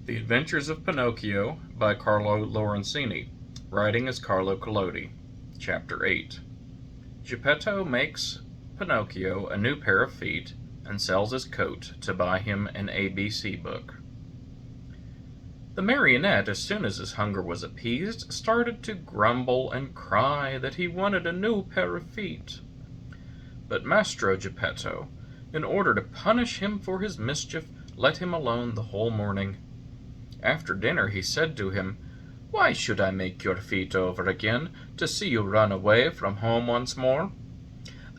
The Adventures of Pinocchio by Carlo Lorenzini. Writing is Carlo Collodi. Chapter 8. Geppetto makes Pinocchio a new pair of feet and sells his coat to buy him an ABC book. The marionette, as soon as his hunger was appeased, started to grumble and cry that he wanted a new pair of feet. But Mastro Geppetto, in order to punish him for his mischief, let him alone the whole morning. After dinner he said to him, "Why should I make your feet over again, to see you run away from home once more?"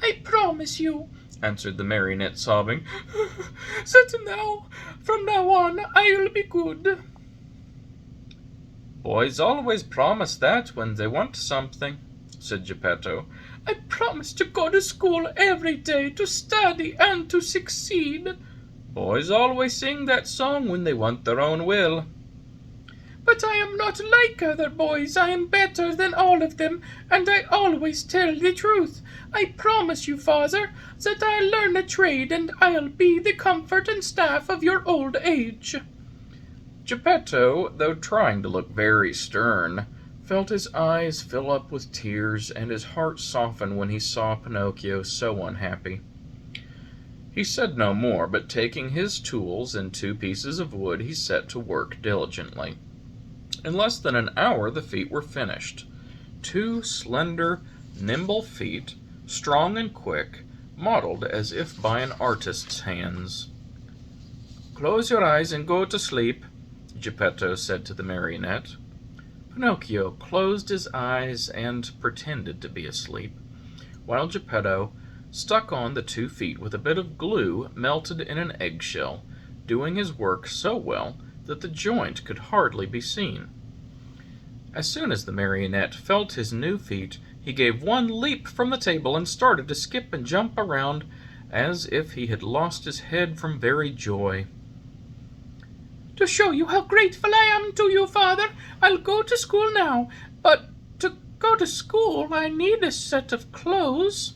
"I promise you," answered the marionette, sobbing, "that from now on, I'll be good." "Boys always promise that when they want something," said Geppetto. "I promise to go to school every day, to study and to succeed." "Boys always sing that song when they want their own will." "But I am not like other boys. I am better than all of them, and I always tell the truth. I promise you, father, that I'll learn a trade, and I'll be the comfort and staff of your old age." Geppetto, though trying to look very stern, felt his eyes fill up with tears and his heart soften when he saw Pinocchio so unhappy. He said no more, but taking his tools and 2 pieces of wood, he set to work diligently. In less than an hour the feet were finished. 2 slender, nimble feet, strong and quick, modeled as if by an artist's hands. "Close your eyes and go to sleep," Geppetto said to the marionette. Pinocchio closed his eyes and pretended to be asleep, while Geppetto stuck on the 2 feet with a bit of glue melted in an eggshell, doing his work so well that the joint could hardly be seen. As soon as the marionette felt his new feet, he gave one leap from the table and started to skip and jump around as if he had lost his head from very joy. "To show you how grateful I am to you, father, I'll go to school now. But to go to school, I need a set of clothes."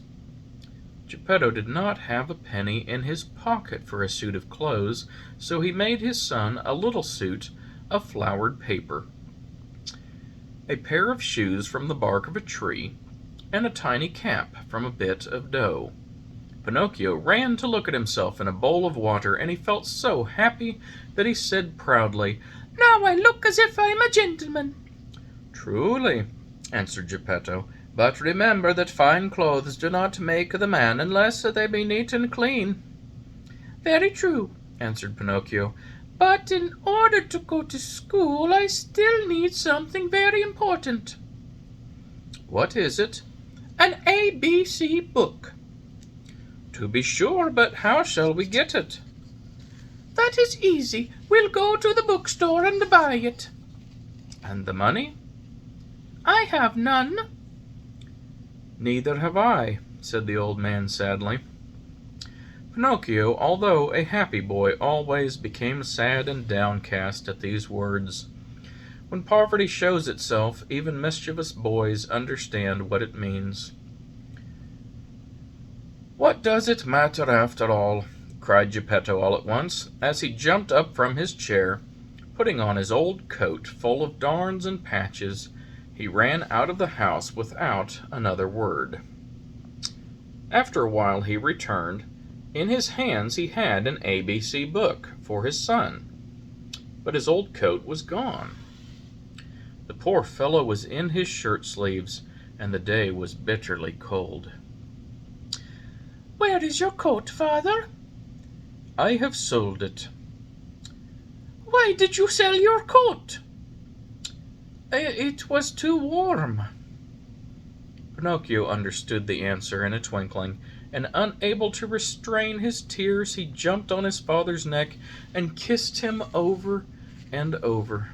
Geppetto did not have a penny in his pocket for a suit of clothes, so he made his son a little suit of flowered paper, a pair of shoes from the bark of a tree, and a tiny cap from a bit of dough. Pinocchio ran to look at himself in a bowl of water, and he felt so happy that he said proudly, "Now I look as if I'm a gentleman." "Truly," answered Geppetto, "but remember that fine clothes do not make the man unless they be neat and clean." "Very true," answered Pinocchio. "But in order to go to school, I still need something very important." "What is it?" "An ABC book." "To be sure, but how shall we get it?" "That is easy. We'll go to the bookstore and buy it." "And the money?" "I have none." "Neither have I," said the old man sadly. Pinocchio, although a happy boy, always became sad and downcast at these words. When poverty shows itself, even mischievous boys understand what it means. "What does it matter after all?" cried Geppetto all at once, as he jumped up from his chair. Putting on his old coat full of darns and patches, he ran out of the house without another word. After a while he returned. In his hands he had an ABC book for his son, but his old coat was gone. The poor fellow was in his shirt sleeves, and the day was bitterly cold. "Where is your coat, father?" "I have sold it." "Why did you sell your coat?" "It was too warm." Pinocchio understood the answer in a twinkling, and unable to restrain his tears, he jumped on his father's neck and kissed him over and over.